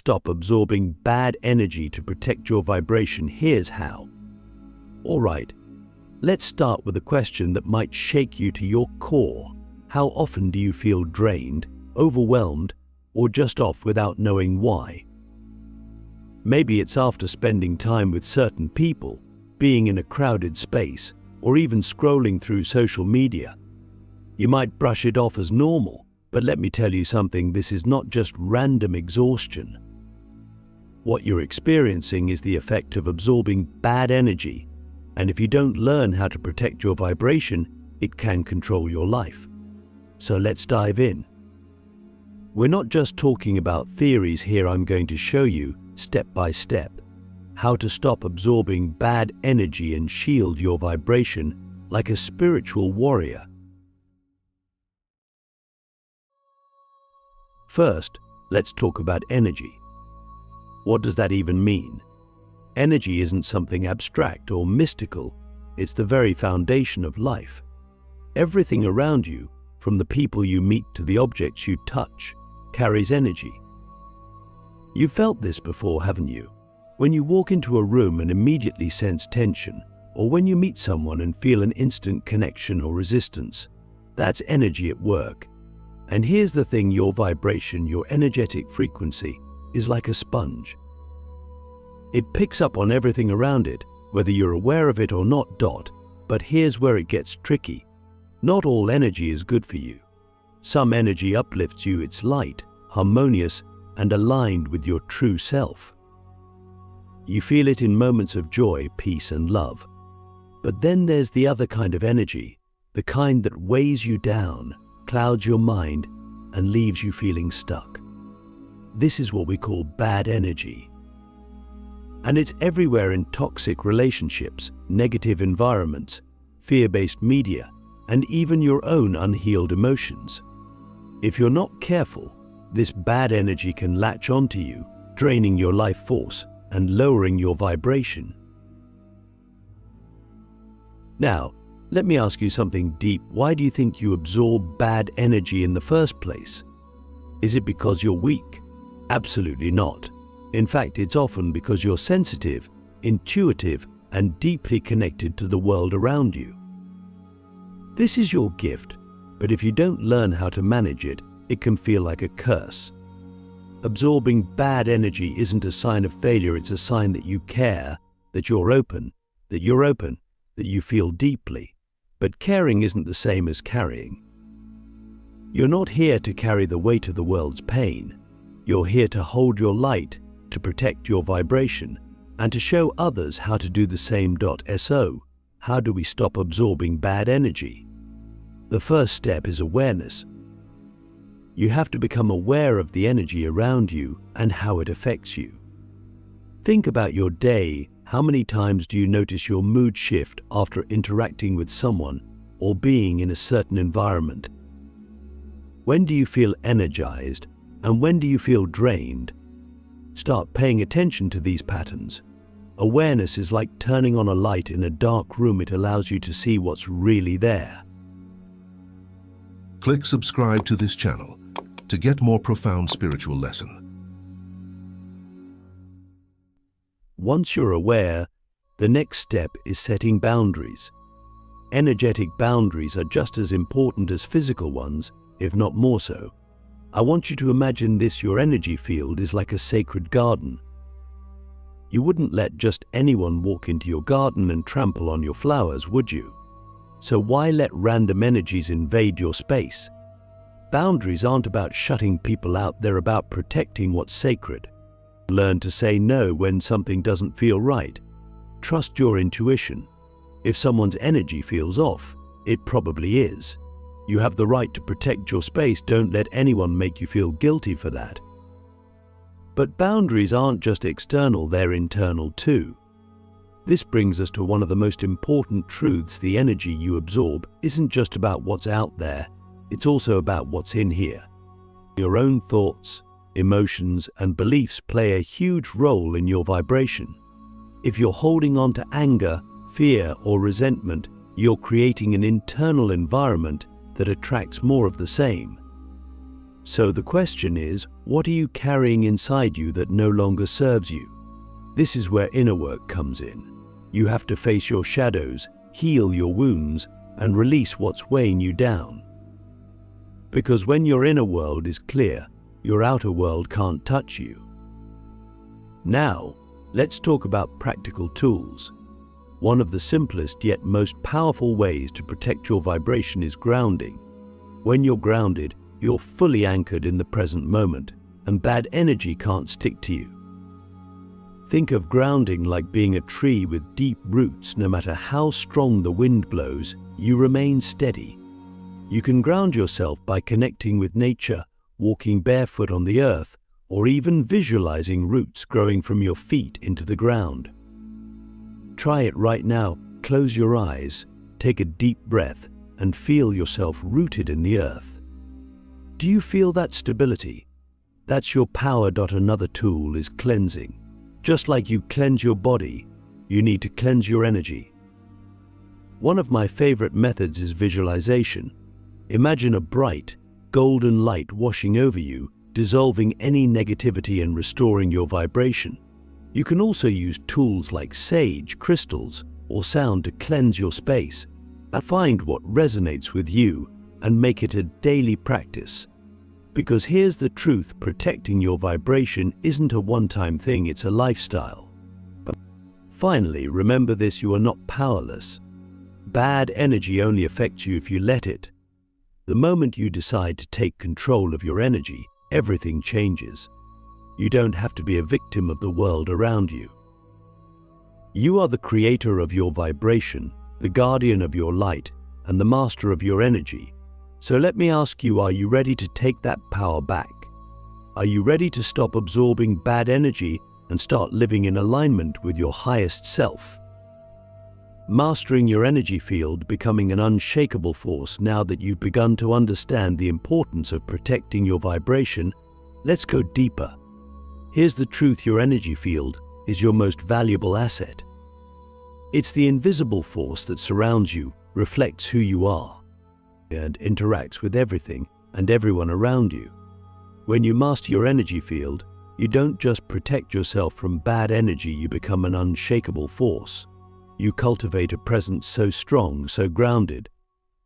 stop absorbing bad energy to protect your vibration, here's how. Alright, let's start with a question that might shake you to your core. How often do you feel drained, overwhelmed, or just off without knowing why? Maybe it's after spending time with certain people, being in a crowded space, or even scrolling through social media. You might brush it off as normal, but let me tell you something, this is not just random exhaustion. What you're experiencing is the effect of absorbing bad energy, and if you don't learn how to protect your vibration, it can control your life. So let's dive in. We're not just talking about theories here. I'm going to show you, step by step, how to stop absorbing bad energy and shield your vibration like a spiritual warrior. First, let's talk about energy. What does that even mean? Energy isn't something abstract or mystical. It's the very foundation of life. Everything around you, from the people you meet to the objects you touch, carries energy. You've felt this before, haven't you? When you walk into a room and immediately sense tension, or when you meet someone and feel an instant connection or resistance, that's energy at work. And here's the thing, your vibration, your energetic frequency, is like a sponge. It picks up on everything around it, whether you're aware of it or not. But here's where it gets tricky. Not all energy is good for you. Some energy uplifts you, it's light, harmonious, and aligned with your true self. You feel it in moments of joy, peace, and love. But then there's the other kind of energy, the kind that weighs you down, clouds your mind, and leaves you feeling stuck. This is what we call bad energy. And it's everywhere in toxic relationships, negative environments, fear-based media, and even your own unhealed emotions. If you're not careful, this bad energy can latch onto you, draining your life force and lowering your vibration. Now, let me ask you something deep. Why do you think you absorb bad energy in the first place? Is it because you're weak? Absolutely not. In fact, it's often because you're sensitive, intuitive, and deeply connected to the world around you. This is your gift, but if you don't learn how to manage it, it can feel like a curse. Absorbing bad energy isn't a sign of failure, it's a sign that you care, that you're open, that you feel deeply. But caring isn't the same as carrying. You're not here to carry the weight of the world's pain. You're here to hold your light, to protect your vibration, and to show others how to do the same. So, how do we stop absorbing bad energy? The first step is awareness. You have to become aware of the energy around you and how it affects you. Think about your day. How many times do you notice your mood shift after interacting with someone or being in a certain environment? When do you feel energized and when do you feel drained? Start paying attention to these patterns. Awareness is like turning on a light in a dark room. It allows you to see what's really there. Click subscribe to this channel to get more profound spiritual lesson. Once you're aware, the next step is setting boundaries. Energetic boundaries are just as important as physical ones, if not more so. I want you to imagine this: your energy field is like a sacred garden. You wouldn't let just anyone walk into your garden and trample on your flowers, would you? So why let random energies invade your space? Boundaries aren't about shutting people out, they're about protecting what's sacred. Learn to say no when something doesn't feel right. Trust your intuition. If someone's energy feels off, it probably is. You have the right to protect your space. Don't let anyone make you feel guilty for that. But boundaries aren't just external, they're internal too. This brings us to one of the most important truths: the energy you absorb isn't just about what's out there, it's also about what's in here. Your own thoughts, emotions, and beliefs play a huge role in your vibration. If you're holding on to anger, fear, or resentment, you're creating an internal environment that attracts more of the same. So the question is, what are you carrying inside you that no longer serves you? This is where inner work comes in. You have to face your shadows, heal your wounds, and release what's weighing you down. Because when your inner world is clear, your outer world can't touch you. Now, let's talk about practical tools. One of the simplest yet most powerful ways to protect your vibration is grounding. When you're grounded, you're fully anchored in the present moment, and bad energy can't stick to you. Think of grounding like being a tree with deep roots. No matter how strong the wind blows, you remain steady. You can ground yourself by connecting with nature, walking barefoot on the earth, or even visualizing roots growing from your feet into the ground. Try it right now. Close your eyes, take a deep breath, and feel yourself rooted in the earth. Do you feel that stability? That's your power. Another tool is cleansing. Just like you cleanse your body, you need to cleanse your energy. One of my favorite methods is visualization. Imagine a bright, golden light washing over you, dissolving any negativity and restoring your vibration. You can also use tools like sage, crystals, or sound to cleanse your space. Find what resonates with you and make it a daily practice. Because here's the truth, protecting your vibration isn't a one-time thing, it's a lifestyle. But finally, remember this: you are not powerless. Bad energy only affects you if you let it. The moment you decide to take control of your energy, everything changes. You don't have to be a victim of the world around you. You are the creator of your vibration, the guardian of your light, and the master of your energy. So let me ask you, are you ready to take that power back? Are you ready to stop absorbing bad energy and start living in alignment with your highest self? Mastering your energy field, becoming an unshakable force. Now that you've begun to understand the importance of protecting your vibration, let's go deeper. Here's the truth: your energy field is your most valuable asset. It's the invisible force that surrounds you, reflects who you are, and interacts with everything and everyone around you. When you master your energy field, you don't just protect yourself from bad energy, you become an unshakable force. You cultivate a presence so strong, so grounded,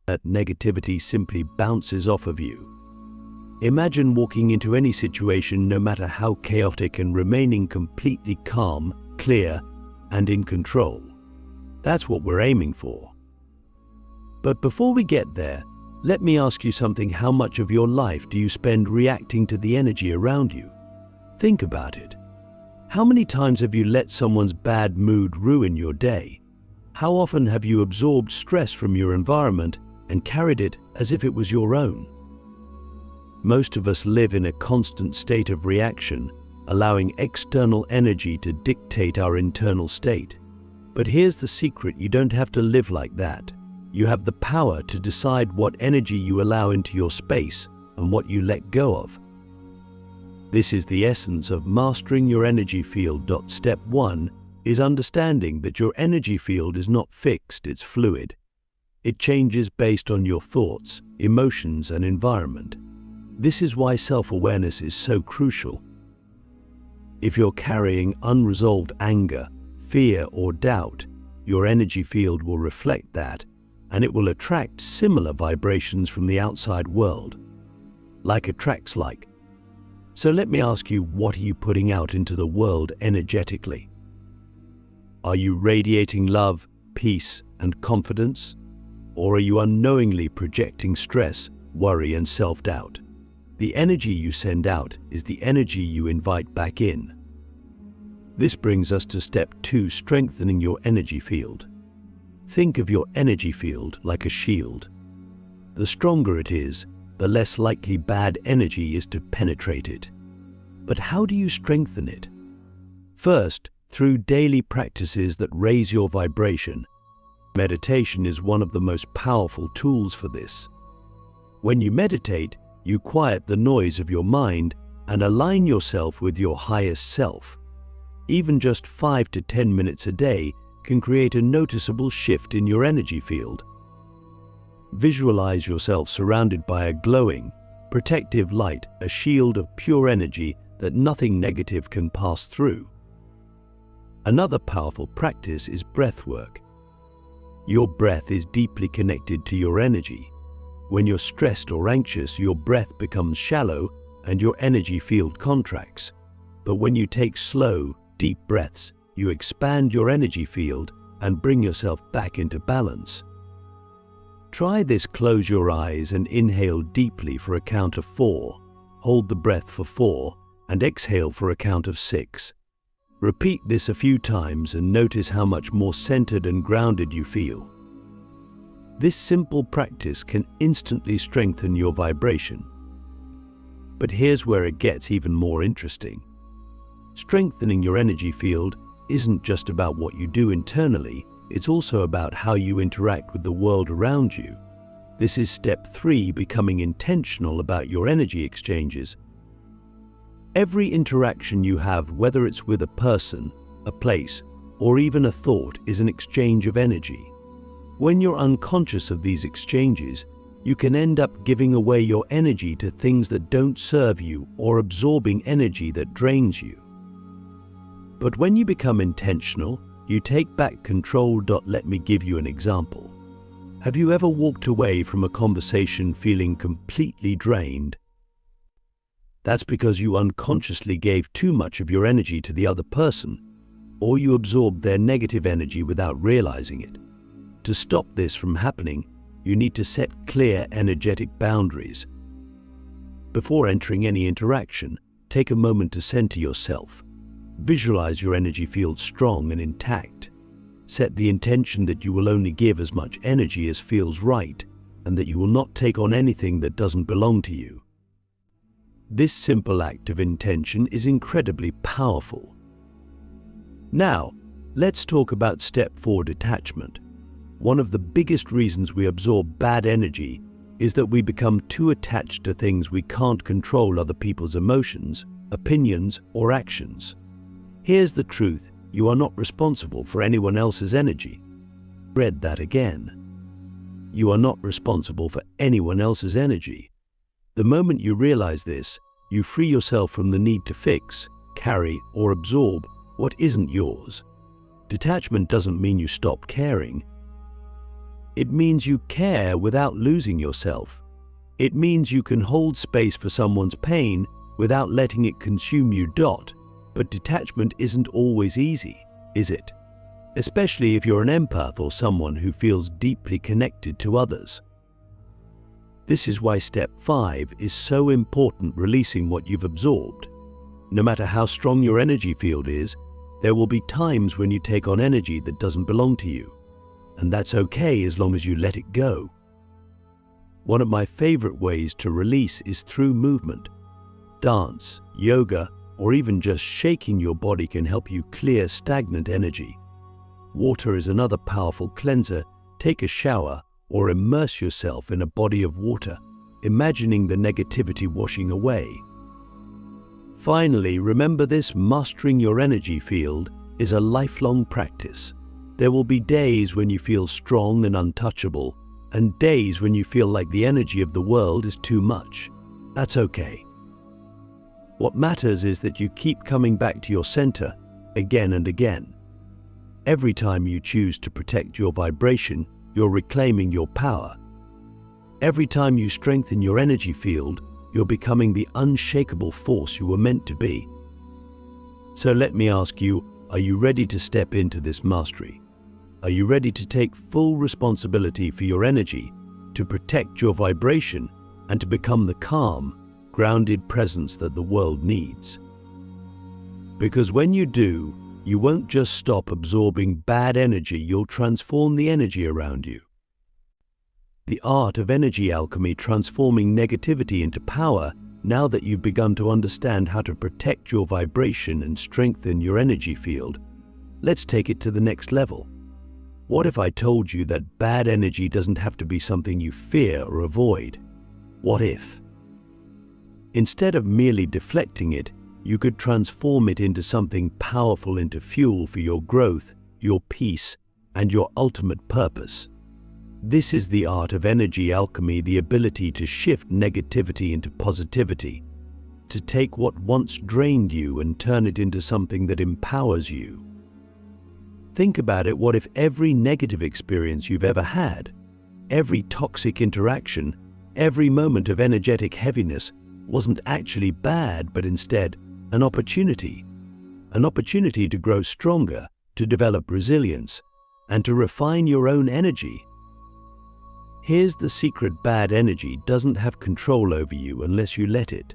that negativity simply bounces off of you. Imagine walking into any situation, no matter how chaotic, and remaining completely calm, clear, and in control. That's what we're aiming for. But before we get there, let me ask you something. How much of your life do you spend reacting to the energy around you? Think about it. How many times have you let someone's bad mood ruin your day? How often have you absorbed stress from your environment and carried it as if it was your own? Most of us live in a constant state of reaction, allowing external energy to dictate our internal state. But here's the secret: you don't have to live like that. You have the power to decide what energy you allow into your space and what you let go of. This is the essence of mastering your energy field. Step 1 is understanding that your energy field is not fixed, it's fluid. It changes based on your thoughts, emotions, and environment. This is why self-awareness is so crucial. If you're carrying unresolved anger, fear, or doubt, your energy field will reflect that, and it will attract similar vibrations from the outside world. Like attracts like. So let me ask you, what are you putting out into the world energetically? Are you radiating love, peace, and confidence? Or are you unknowingly projecting stress, worry, and self-doubt? The energy you send out is the energy you invite back in. This brings us to step 2, strengthening your energy field. Think of your energy field like a shield. The stronger it is, the less likely bad energy is to penetrate it. But how do you strengthen it? First, through daily practices that raise your vibration. Meditation is one of the most powerful tools for this. When you meditate, you quiet the noise of your mind and align yourself with your highest self. Even just 5 to 10 minutes a day can create a noticeable shift in your energy field. Visualize yourself surrounded by a glowing, protective light, a shield of pure energy that nothing negative can pass through. Another powerful practice is breath work. Your breath is deeply connected to your energy. When you're stressed or anxious, your breath becomes shallow and your energy field contracts. But when you take slow, deep breaths, you expand your energy field and bring yourself back into balance. Try this. Close your eyes and inhale deeply for a count of 4. Hold the breath for 4 and exhale for a count of 6. Repeat this a few times and notice how much more centered and grounded you feel. This simple practice can instantly strengthen your vibration. But here's where it gets even more interesting. Strengthening your energy field isn't just about what you do internally, it's also about how you interact with the world around you. This is step 3, becoming intentional about your energy exchanges. Every interaction you have, whether it's with a person, a place, or even a thought, is an exchange of energy. When you're unconscious of these exchanges, you can end up giving away your energy to things that don't serve you or absorbing energy that drains you. But when you become intentional, you take back control. Let me give you an example. Have you ever walked away from a conversation feeling completely drained? That's because you unconsciously gave too much of your energy to the other person, or you absorbed their negative energy without realizing it. To stop this from happening, you need to set clear energetic boundaries. Before entering any interaction, take a moment to center yourself. Visualize your energy field strong and intact. Set the intention that you will only give as much energy as feels right, and that you will not take on anything that doesn't belong to you. This simple act of intention is incredibly powerful. Now, let's talk about step 4, detachment. One of the biggest reasons we absorb bad energy is that we become too attached to things we can't control: other people's emotions, opinions, or actions. Here's the truth: you are not responsible for anyone else's energy. Read that again. You are not responsible for anyone else's energy. The moment you realize this, you free yourself from the need to fix, carry, or absorb what isn't yours. Detachment doesn't mean you stop caring. It means you care without losing yourself. It means you can hold space for someone's pain without letting it consume you. But detachment isn't always easy, is it? Especially if you're an empath or someone who feels deeply connected to others. This is why step 5 is so important: releasing what you've absorbed. No matter how strong your energy field is, there will be times when you take on energy that doesn't belong to you. And that's okay as long as you let it go. One of my favorite ways to release is through movement. Dance, yoga, or even just shaking your body can help you clear stagnant energy. Water is another powerful cleanser. Take a shower or immerse yourself in a body of water, imagining the negativity washing away. Finally, remember this: mastering your energy field is a lifelong practice. There will be days when you feel strong and untouchable, and days when you feel like the energy of the world is too much. That's okay. What matters is that you keep coming back to your center again and again. Every time you choose to protect your vibration, you're reclaiming your power. Every time you strengthen your energy field, you're becoming the unshakable force you were meant to be. So let me ask you, are you ready to step into this mastery? Are you ready to take full responsibility for your energy, to protect your vibration, and to become the calm, grounded presence that the world needs? Because when you do, you won't just stop absorbing bad energy, you'll transform the energy around you. The art of energy alchemy, transforming negativity into power. Now that you've begun to understand how to protect your vibration and strengthen your energy field, let's take it to the next level. What if I told you that bad energy doesn't have to be something you fear or avoid? What if, instead of merely deflecting it, you could transform it into something powerful, into fuel for your growth, your peace, and your ultimate purpose? This is the art of energy alchemy, the ability to shift negativity into positivity, to take what once drained you and turn it into something that empowers you. Think about it. What if every negative experience you've ever had, every toxic interaction, every moment of energetic heaviness wasn't actually bad, but instead an opportunity to grow stronger, to develop resilience, and to refine your own energy? Here's the secret: bad energy doesn't have control over you unless you let it.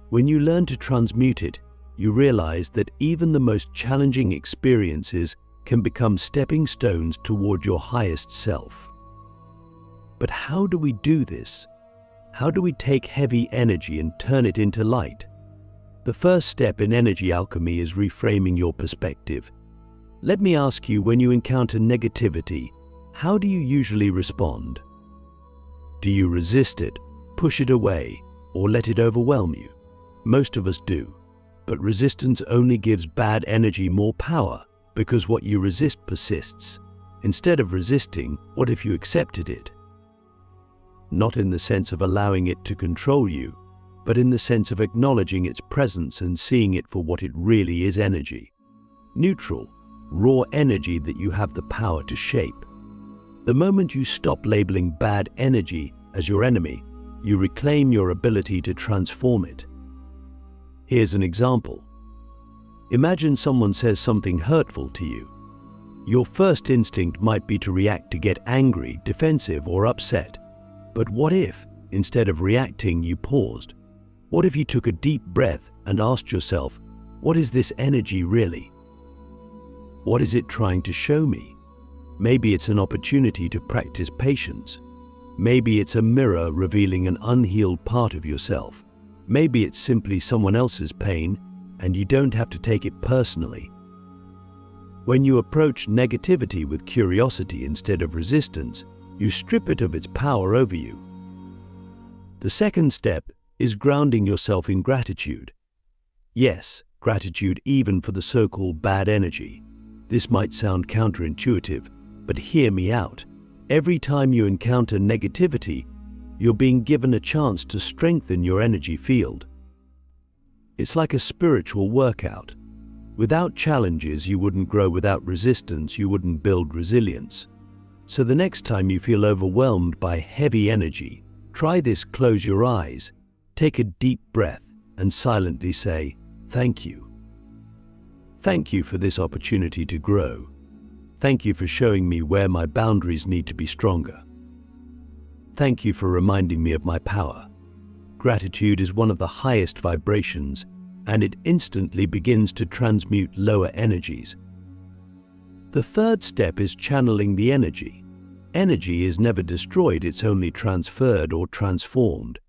When you learn to transmute it, you realize that even the most challenging experiences can become stepping stones toward your highest self. But how do we do this? How do we take heavy energy and turn it into light? The first step in energy alchemy is reframing your perspective. Let me ask you, when you encounter negativity, how do you usually respond? Do you resist it, push it away, or let it overwhelm you? Most of us do, but resistance only gives bad energy more power, because what you resist persists. Instead of resisting, what if you accepted it? Not in the sense of allowing it to control you, but in the sense of acknowledging its presence and seeing it for what it really is: energy. Neutral, raw energy that you have the power to shape. The moment you stop labeling bad energy as your enemy, you reclaim your ability to transform it. Here's an example. Imagine someone says something hurtful to you. Your first instinct might be to react, to get angry, defensive, or upset. But what if, instead of reacting, you paused? What if you took a deep breath and asked yourself, what is this energy really? What is it trying to show me? Maybe it's an opportunity to practice patience. Maybe it's a mirror revealing an unhealed part of yourself. Maybe it's simply someone else's pain, and you don't have to take it personally. When you approach negativity with curiosity instead of resistance, you strip it of its power over you. The second step is grounding yourself in gratitude. Yes, gratitude even for the so-called bad energy. This might sound counterintuitive, but hear me out. Every time you encounter negativity, you're being given a chance to strengthen your energy field. It's like a spiritual workout. Without challenges, you wouldn't grow. Without resistance, you wouldn't build resilience. So the next time you feel overwhelmed by heavy energy, try this. Close your eyes, take a deep breath, and silently say, "Thank you. Thank you for this opportunity to grow. Thank you for showing me where my boundaries need to be stronger. Thank you for reminding me of my power." Gratitude is one of the highest vibrations, and it instantly begins to transmute lower energies. The third step is channeling the energy. Energy is never destroyed, it's only transferred or transformed.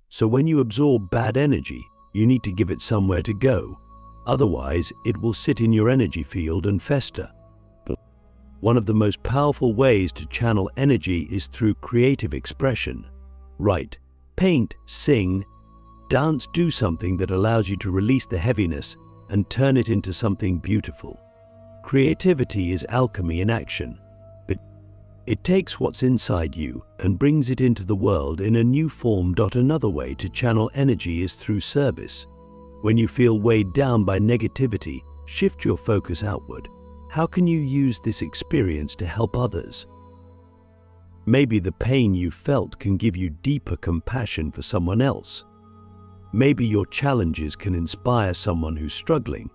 So when you absorb bad energy, you need to give it somewhere to go. Otherwise, it will sit in your energy field and fester. One of the most powerful ways to channel energy is through creative expression. Write, paint, sing, dance, do something that allows you to release the heaviness and turn it into something beautiful. Creativity is alchemy in action. It takes what's inside you and brings it into the world in a new form. Another way to channel energy is through service. When you feel weighed down by negativity, shift your focus outward. How can you use this experience to help others? Maybe the pain you felt can give you deeper compassion for someone else. Maybe your challenges can inspire someone who's struggling.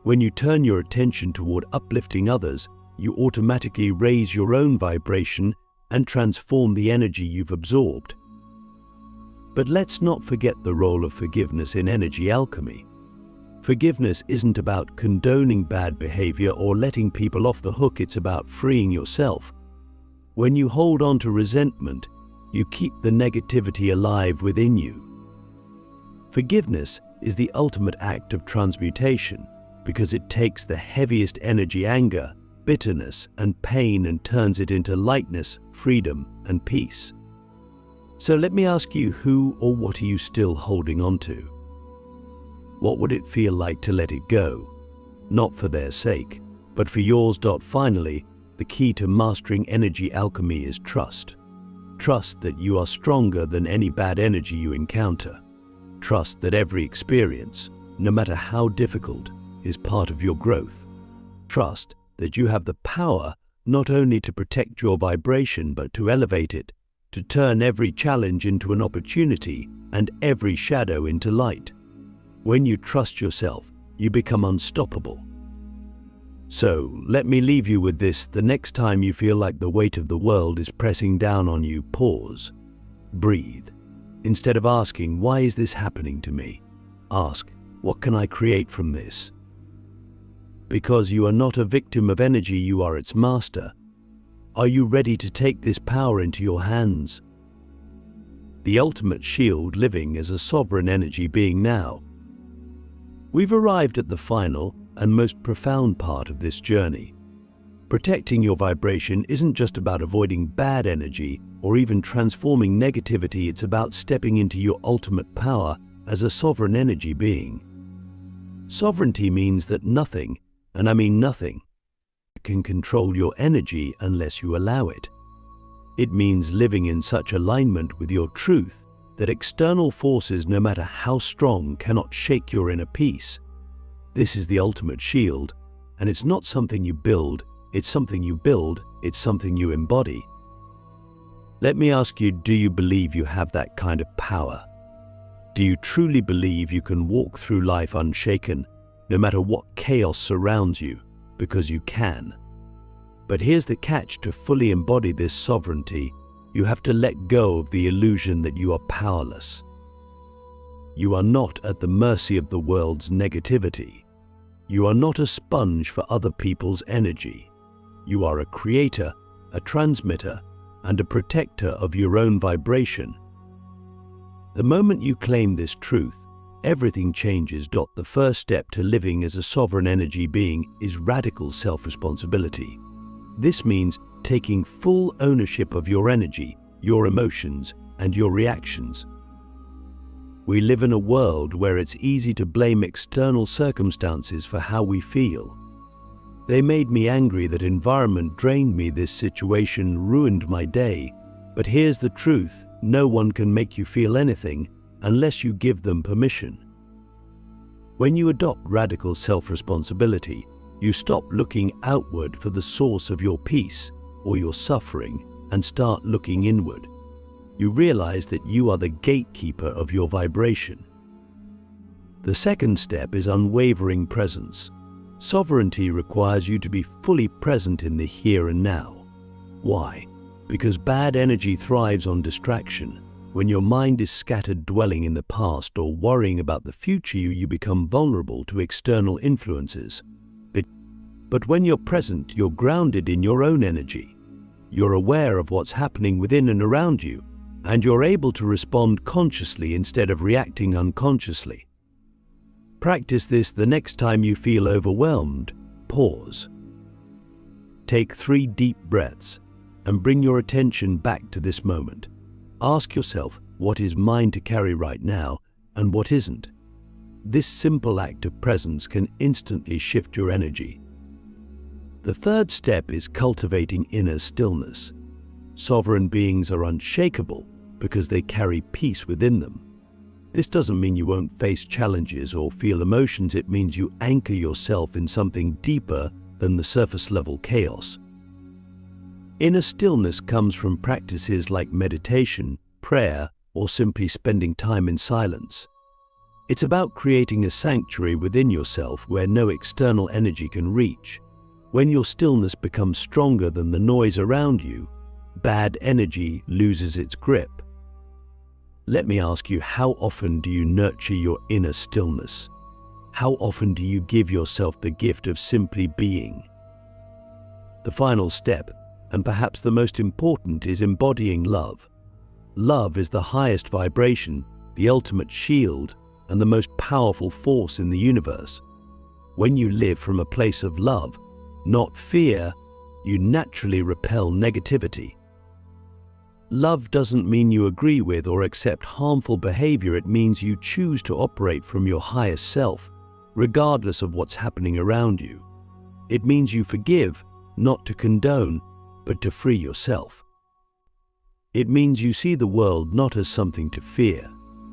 When you turn your attention toward uplifting others, you automatically raise your own vibration and transform the energy you've absorbed. But let's not forget the role of forgiveness in energy alchemy. Forgiveness isn't about condoning bad behavior or letting people off the hook, it's about freeing yourself. When you hold on to resentment, you keep the negativity alive within you. Forgiveness is the ultimate act of transmutation because it takes the heaviest energy, anger, bitterness, and pain, and turns it into lightness, freedom, and peace. So let me ask you, who or what are you still holding on to? What would it feel like to let it go? Not for their sake, but for yours. Finally, the key to mastering energy alchemy is trust. Trust that you are stronger than any bad energy you encounter. Trust that every experience, no matter how difficult, is part of your growth. Trust that you have the power not only to protect your vibration but to elevate it, to turn every challenge into an opportunity and every shadow into light. When you trust yourself, you become unstoppable. So, let me leave you with this: the next time you feel like the weight of the world is pressing down on you, pause. Breathe. Instead of asking, "Why is this happening to me?" ask, "What can I create from this?" Because you are not a victim of energy, you are its master. Are you ready to take this power into your hands? The ultimate shield, living as a sovereign energy being now. We've arrived at the final and most profound part of this journey. Protecting your vibration isn't just about avoiding bad energy or even transforming negativity, it's about stepping into your ultimate power as a sovereign energy being. Sovereignty means that nothing, and I mean nothing, can control your energy unless you allow it. It means living in such alignment with your truth that external forces, no matter how strong, cannot shake your inner peace. This is the ultimate shield, and it's not something you build, it's something you build, it's something you embody. Let me ask you, do you believe you have that kind of power? Do you truly believe you can walk through life unshaken, no matter what chaos surrounds you, because you can? But here's the catch: to fully embody this sovereignty, you have to let go of the illusion that you are powerless. You are not at the mercy of the world's negativity. You are not a sponge for other people's energy. You are a creator, a transmitter, and a protector of your own vibration. The moment you claim this truth, everything changes. The first step to living as a sovereign energy being is radical self-responsibility. This means taking full ownership of your energy, your emotions, and your reactions. We live in a world where it's easy to blame external circumstances for how we feel. They made me angry, that environment drained me, this situation ruined my day. But here's the truth: no one can make you feel anything unless you give them permission. When you adopt radical self-responsibility, you stop looking outward for the source of your peace or your suffering and start looking inward. You realize that you are the gatekeeper of your vibration. The second step is unwavering presence. Sovereignty requires you to be fully present in the here and now. Why? Because bad energy thrives on distraction. When your mind is scattered dwelling in the past or worrying about the future, you become vulnerable to external influences. But when you're present, you're grounded in your own energy. You're aware of what's happening within and around you, and you're able to respond consciously instead of reacting unconsciously. Practice this the next time you feel overwhelmed. Pause. Take 3 deep breaths and bring your attention back to this moment. Ask yourself, what is mine to carry right now and what isn't? This simple act of presence can instantly shift your energy. The third step is cultivating inner stillness. Sovereign beings are unshakable because they carry peace within them. This doesn't mean you won't face challenges or feel emotions. It means you anchor yourself in something deeper than the surface level chaos. Inner stillness comes from practices like meditation, prayer, or simply spending time in silence. It's about creating a sanctuary within yourself where no external energy can reach. When your stillness becomes stronger than the noise around you, bad energy loses its grip. Let me ask you, how often do you nurture your inner stillness? How often do you give yourself the gift of simply being? The final step, and perhaps the most important, is embodying love. Love is the highest vibration, the ultimate shield, and the most powerful force in the universe. When you live from a place of love, not fear, you naturally repel negativity. Love doesn't mean you agree with or accept harmful behavior. It means you choose to operate from your highest self, regardless of what's happening around you. It means you forgive, not to condone, but to free yourself. It means you see the world not as something to fear,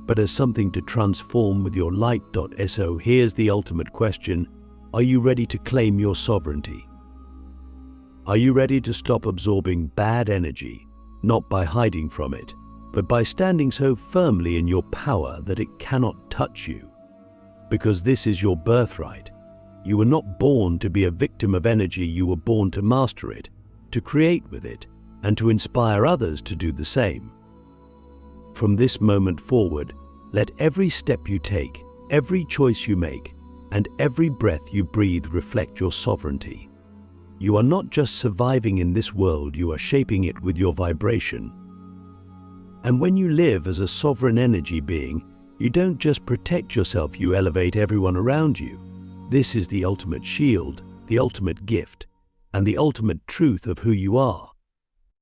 but as something to transform with your light. So here's the ultimate question: are you ready to claim your sovereignty? Are you ready to stop absorbing bad energy, not by hiding from it, but by standing so firmly in your power that it cannot touch you? Because this is your birthright. You were not born to be a victim of energy, you were born to master it, to create with it, and to inspire others to do the same. From this moment forward, let every step you take, every choice you make, and every breath you breathe reflect your sovereignty. You are not just surviving in this world, you are shaping it with your vibration. And when you live as a sovereign energy being, you don't just protect yourself, you elevate everyone around you. This is the ultimate shield, the ultimate gift, and the ultimate truth of who you are.